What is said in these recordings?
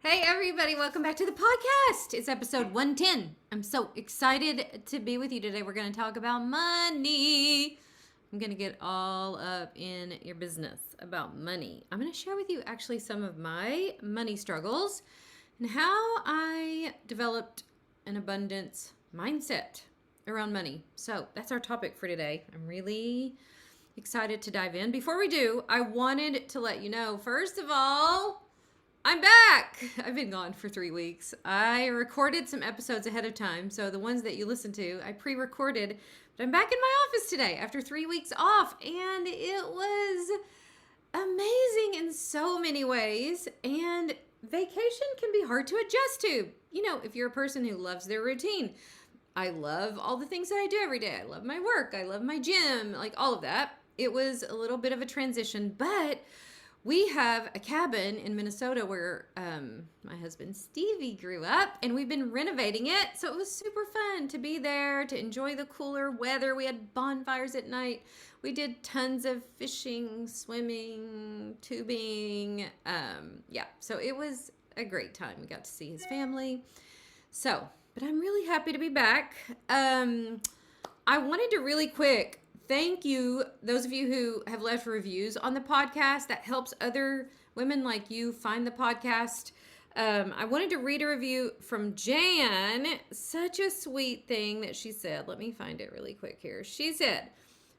Hey everybody, welcome back to the podcast. It's episode 110. I'm so excited to be with you today. We're going to talk about money. I'm going to get all up in your business about money. I'm going to share with you actually some of my money struggles and how I developed an abundance mindset around money. So that's our topic for today. I'm really excited to dive in. Before we do, I wanted to let you know, first of all, I'm back. I've been gone for 3 weeks. I recorded some episodes ahead of time, so the ones that you listen to, I pre-recorded. But I'm back in my office today after 3 weeks off, and it was amazing in so many ways. And vacation can be hard to adjust to. You know, if you're a person who loves their routine. I love all the things that I do every day. I love my work. I love my gym, like all of that. It was a little bit of a transition, but we have a cabin in Minnesota where my husband Stevie grew up, and we've been renovating it. So it was super fun to be there, to enjoy the cooler weather. We had bonfires at night. We did tons of fishing, swimming, tubing. So it was a great time. We got to see his family. But I'm really happy to be back. I wanted to really quick thank you, those of you who have left reviews on the podcast. That helps other women like you find the podcast. I wanted to read a review from Jan. Such a sweet thing that she said. Let me find it really quick here. She said,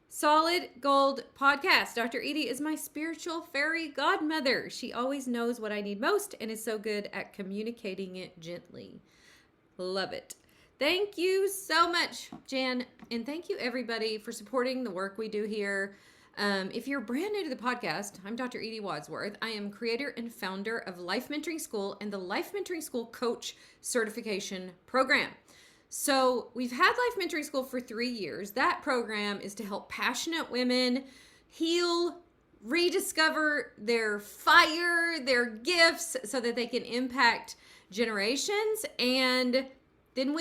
"Solid gold podcast. Dr. Edie is my spiritual fairy godmother. She always knows what I need most and is so good at communicating it gently. Love it." Thank you so much, Jan. And thank you, everybody, for supporting the work we do here. If you're brand new to the podcast, I'm Dr. Edie Wadsworth. I am creator and founder of Life Mentoring School and the Life Mentoring School Coach Certification Program. So we've had Life Mentoring School for 3 years. That program is to help passionate women heal, rediscover their fire, their gifts, so that they can impact generations. And then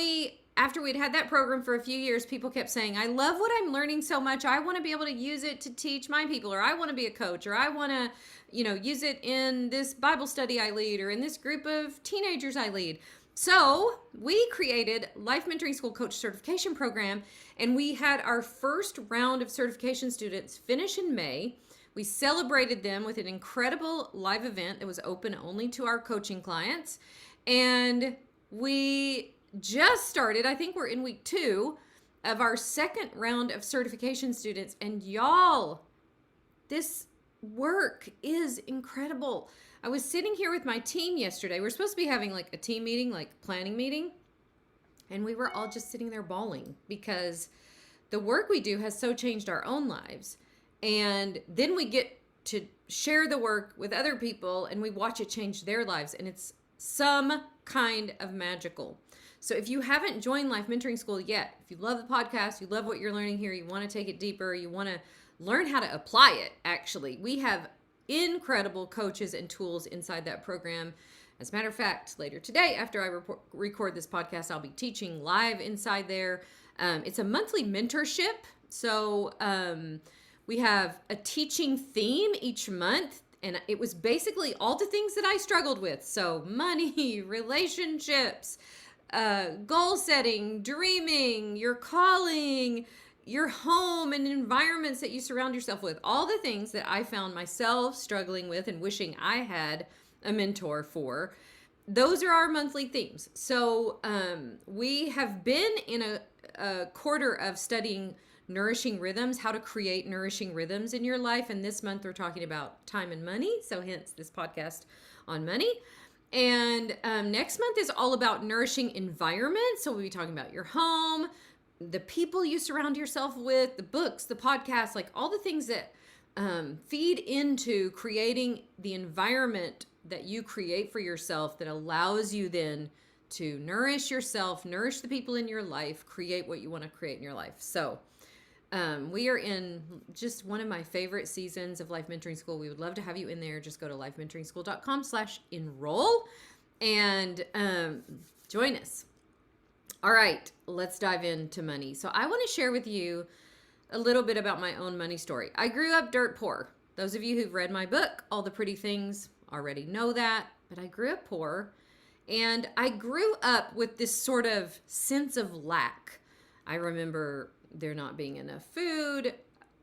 after we'd had that program for a few years, people kept saying, "I love what I'm learning so much. I want to be able to use it to teach my people, or I want to be a coach, or I want to, use it in this Bible study I lead, or in this group of teenagers I lead." So we created Life Mentoring School Coach Certification Program, and we had our first round of certification students finish in May. We celebrated them with an incredible live event that was open only to our coaching clients. And we just started, I think we're in week 2 of our second round of certification students. And y'all, this work is incredible. I was sitting here with my team yesterday. We're supposed to be having like a team meeting, like planning meeting. And we were all just sitting there bawling because the work we do has so changed our own lives. And then we get to share the work with other people and we watch it change their lives. And it's some kind of magical. So if you haven't joined Life Mentoring School yet, if you love the podcast, you love what you're learning here, you want to take it deeper, you want to learn how to apply it, actually, we have incredible coaches and tools inside that program. As a matter of fact, later today, after I record this podcast, I'll be teaching live inside there. It's a monthly mentorship. So we have a teaching theme each month. And it was basically all the things that I struggled with. So money, relationships, goal setting, dreaming, your calling, your home and environments that you surround yourself with. All the things that I found myself struggling with and wishing I had a mentor for. Those are our monthly themes. So we have been in a quarter of studying nourishing rhythms, how to create nourishing rhythms in your life. And this month we're talking about time and money. So hence this podcast on money. And next month is all about nourishing environment. So we'll be talking about your home, the people you surround yourself with, the books, the podcasts, like all the things that feed into creating the environment that you create for yourself that allows you then to nourish yourself, nourish the people in your life, create what you want to create in your life. So we are in just one of my favorite seasons of Life Mentoring School. We would love to have you in there. Just go to lifementoringschool.com/enroll and join us. All right, let's dive into money. So I want to share with you a little bit about my own money story. I grew up dirt poor. Those of you who've read my book, All the Pretty Things already know that, but I grew up poor. And I grew up with this sort of sense of lack. I remember there not being enough food.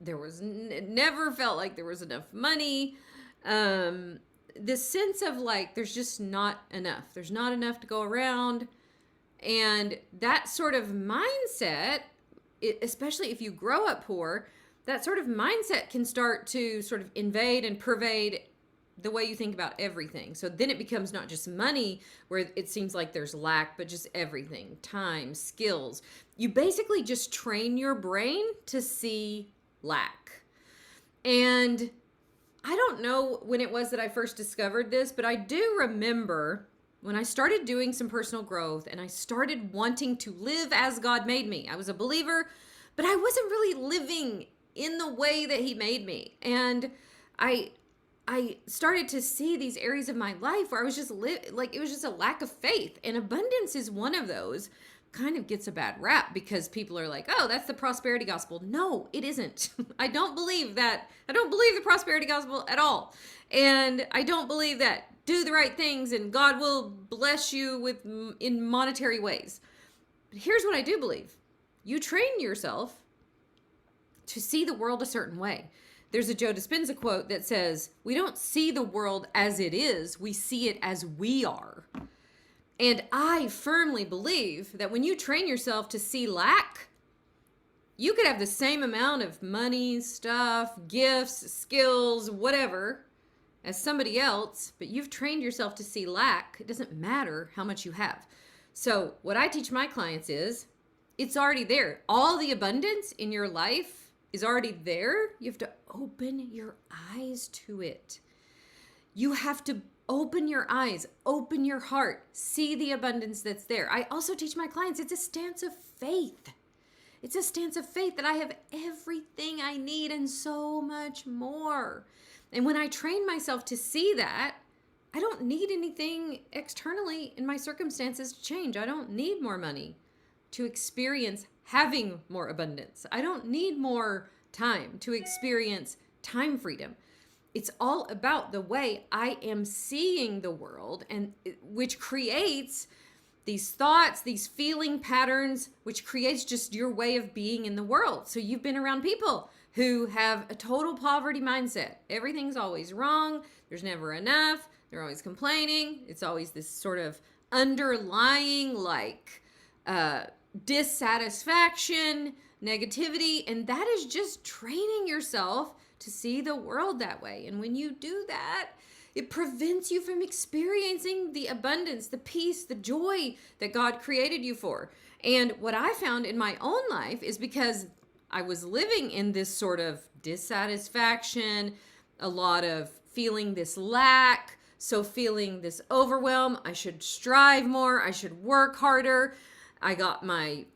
There was it never felt like there was enough money. This sense of like there's just not enough. There's not enough to go around. And that sort of mindset, especially if you grow up poor, that sort of mindset can start to sort of invade and pervade the way you think about everything. So then it becomes not just money where it seems like there's lack, but just everything, time, skills. You basically just train your brain to see lack. And I don't know when it was that I first discovered this, but I do remember when I started doing some personal growth and I started wanting to live as God made me. I was a believer, but I wasn't really living in the way that he made me. And I started to see these areas of my life where I was just like it was just a lack of faith, and abundance is one of those. Kind of gets a bad rap because people are like, oh, that's the prosperity gospel. No, it isn't. I don't believe that. I don't believe the prosperity gospel at all. And I don't believe that do the right things and God will bless you in monetary ways. But here's what I do believe. You train yourself to see the world a certain way. There's a Joe Dispenza quote that says, we don't see the world as it is, we see it as we are. And I firmly believe that when you train yourself to see lack, you could have the same amount of money, stuff, gifts, skills, whatever, as somebody else, but you've trained yourself to see lack. It doesn't matter how much you have. So what I teach my clients is, it's already there. All the abundance in your life is already there. You have to open your eyes to it. You have to open your eyes, open your heart, see the abundance that's there. I also teach my clients it's a stance of faith. It's a stance of faith that I have everything I need and so much more. And when I train myself to see that, I don't need anything externally in my circumstances to change. I don't need more money to experience having more abundance. I don't need more time to experience time freedom. It's all about the way I am seeing the world, and which creates these thoughts, these feeling patterns, which creates just your way of being in the world. So you've been around people who have a total poverty mindset. Everything's always wrong. There's never enough. They're always complaining. It's always this sort of underlying like dissatisfaction, negativity, and that is just training yourself to see the world that way. And when you do that, it prevents you from experiencing the abundance, the peace, the joy that God created you for. And what I found in my own life is because I was living in this sort of dissatisfaction, a lot of feeling this lack, so feeling this overwhelm. I should strive more. I should work harder. I got my,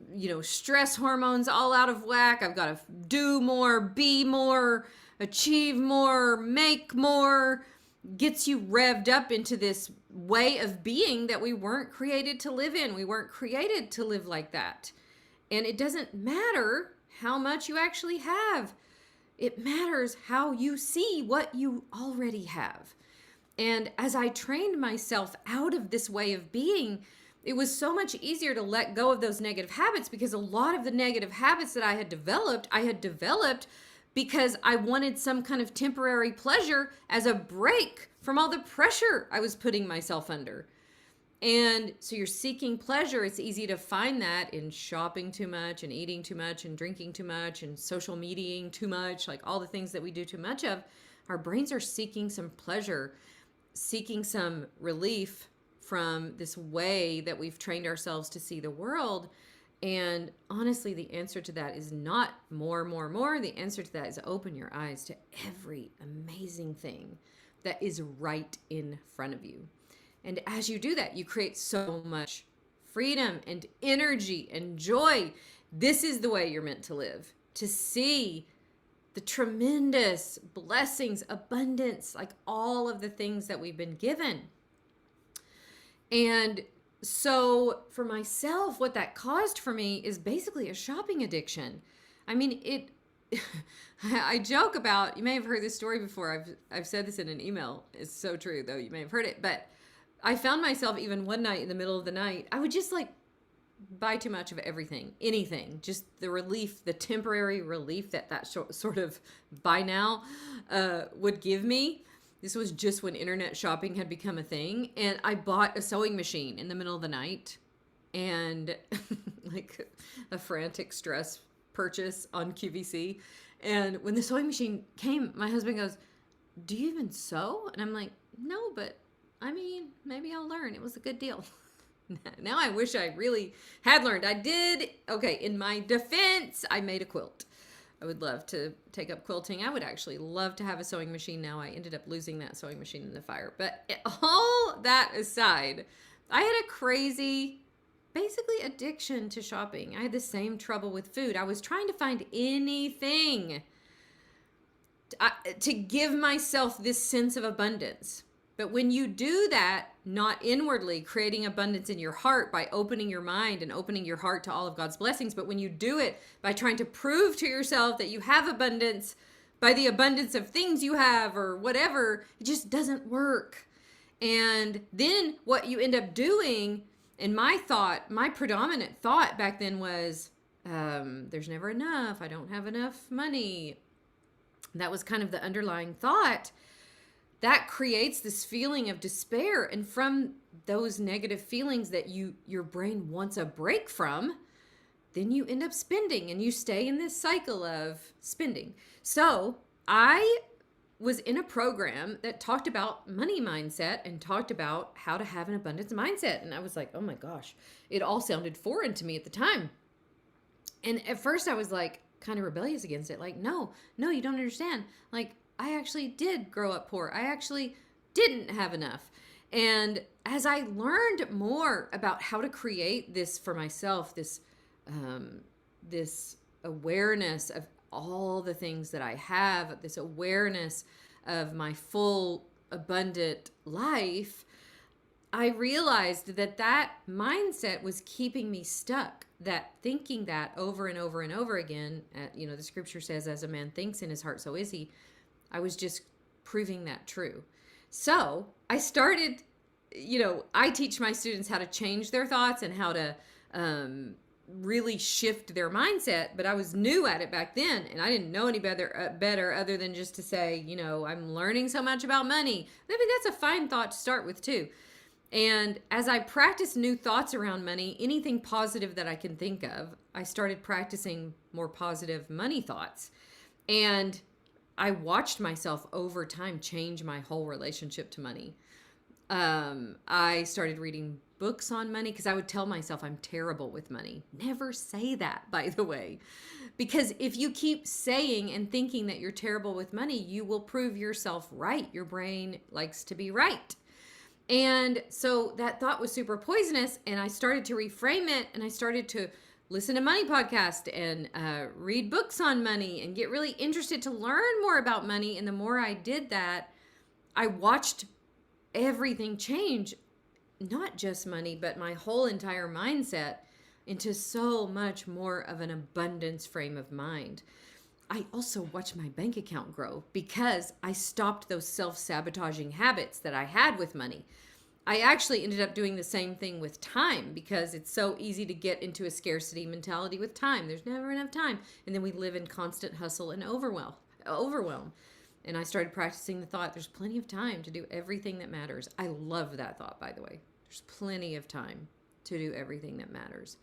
stress hormones all out of whack. I've got to do more, be more, achieve more, make more. Gets you revved up into this way of being that we weren't created to live in. We weren't created to live like that. And it doesn't matter how much you actually have. It matters how you see what you already have. And as I trained myself out of this way of being, it was so much easier to let go of those negative habits, because a lot of the negative habits that I had developed because I wanted some kind of temporary pleasure as a break from all the pressure I was putting myself under. And so you're seeking pleasure. It's easy to find that in shopping too much and eating too much and drinking too much and social mediaing too much, like all the things that we do too much of. Our brains are seeking some pleasure, seeking some relief from this way that we've trained ourselves to see the world. And honestly, the answer to that is not more. The answer to that is open your eyes to every amazing thing that is right in front of you. And as you do that, you create so much freedom and energy and joy. This is the way you're meant to live, to see the tremendous blessings, abundance, like all of the things that we've been given. And so for myself, what that caused for me is basically a shopping addiction. I mean, I joke about, you may have heard this story before. I've said this in an email. It's so true, though. You may have heard it. But I found myself even one night in the middle of the night, I would just like buy too much of everything, anything. Just the relief, the temporary relief that sort of buy now would give me. This was just when internet shopping had become a thing. And I bought a sewing machine in the middle of the night, and like a frantic stress purchase on QVC. And when the sewing machine came, my husband goes, "Do you even sew?" And I'm like, "No, but I mean, maybe I'll learn. It was a good deal." Now I wish I really had learned. I did. Okay, in my defense, I made a quilt. I would love to take up quilting. I would actually love to have a sewing machine now. I ended up losing that sewing machine in the fire. But all that aside, I had a crazy, basically, addiction to shopping. I had the same trouble with food. I was trying to find anything to give myself this sense of abundance. But when you do that, not inwardly creating abundance in your heart by opening your mind and opening your heart to all of God's blessings, but when you do it by trying to prove to yourself that you have abundance by the abundance of things you have or whatever, it just doesn't work. And then what you end up doing, and my predominant thought back then was, there's never enough. I don't have enough money. That was kind of the underlying thought. That creates this feeling of despair. And from those negative feelings that your brain wants a break from, then you end up spending and you stay in this cycle of spending. So I was in a program that talked about money mindset and talked about how to have an abundance mindset. And I was like, oh my gosh, it all sounded foreign to me at the time. And at first I was like kind of rebellious against it. Like, no, you don't understand. Like, I actually did grow up poor. I actually didn't have enough. And as I learned more about how to create this for myself, this awareness of all the things that I have, this awareness of my full abundant life, I realized that mindset was keeping me stuck. That thinking that over and over and over again, the scripture says, as a man thinks in his heart, so is he. I was just proving that true. So I started, I teach my students how to change their thoughts and how to really shift their mindset. But I was new at it back then, and I didn't know any better other than just to say, I'm learning so much about money. I mean, that's a fine thought to start with too. And as I practiced new thoughts around money, anything positive that I can think of, I started practicing more positive money thoughts. And I watched myself over time change my whole relationship to money. I started reading books on money because I would tell myself I'm terrible with money. Never say that, by the way. Because if you keep saying and thinking that you're terrible with money, you will prove yourself right. Your brain likes to be right. And so that thought was super poisonous, and I started to reframe it, and I started to listen to money podcasts and read books on money and get really interested to learn more about money. And the more I did that, I watched everything change, not just money, but my whole entire mindset into so much more of an abundance frame of mind. I also watched my bank account grow because I stopped those self-sabotaging habits that I had with money. I actually ended up doing the same thing with time because it's so easy to get into a scarcity mentality with time. There's never enough time. And then we live in constant hustle and overwhelm. And I started practicing the thought, there's plenty of time to do everything that matters. I love that thought, by the way. There's plenty of time to do everything that matters.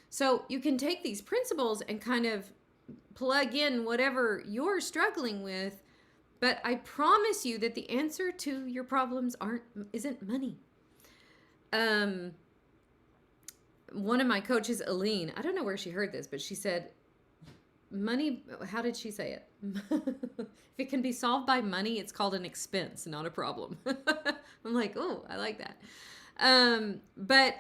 So you can take these principles and kind of plug in whatever you're struggling with. But I promise you that the answer to your problems isn't money. One of my coaches, Aline, I don't know where she heard this, but she said, money, how did she say it? If it can be solved by money, it's called an expense, not a problem. I'm like, oh, I like that. But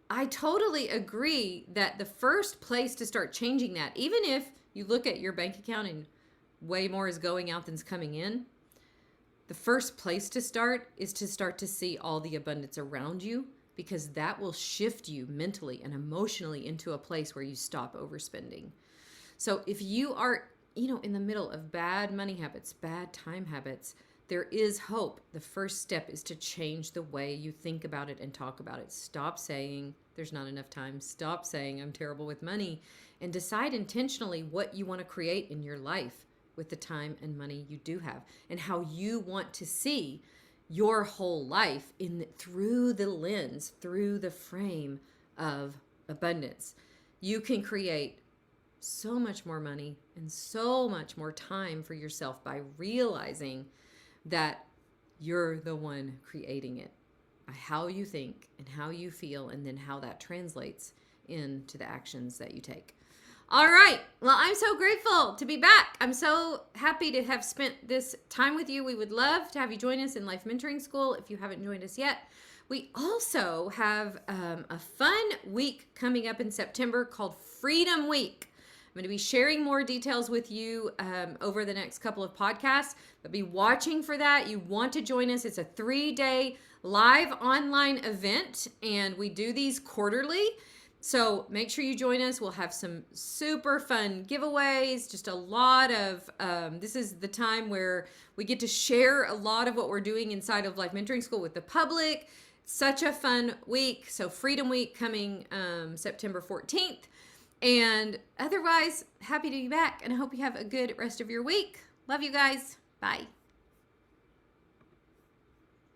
I totally agree that the first place to start changing that, even if you look at your bank account and way more is going out than's coming in, the first place to start is to start to see all the abundance around you, because that will shift you mentally and emotionally into a place where you stop overspending. So if you are in the middle of bad money habits, bad time habits, there is hope. The first step is to change the way you think about it and talk about it. Stop saying there's not enough time. Stop saying I'm terrible with money, and decide intentionally what you want to create in your life with the time and money you do have, and how you want to see your whole life through the lens, through the frame of abundance. You can create so much more money and so much more time for yourself by realizing that you're the one creating it by how you think and how you feel, and then how that translates into the actions that you take. All right. Well, I'm so grateful to be back. I'm so happy to have spent this time with you. We would love to have you join us in Life Mentoring School if you haven't joined us yet. We also have a fun week coming up in September called Freedom Week. I'm going to be sharing more details with you over the next couple of podcasts, but be watching for that. You want to join us. It's a 3-day live online event, and we do these quarterly. So make sure you join us. We'll have some super fun giveaways, just a lot of, this is the time where we get to share a lot of what we're doing inside of Life Mentoring School with the public. Such a fun week. So Freedom Week coming September 14th. And otherwise, happy to be back, and I hope you have a good rest of your week. Love you guys. Bye.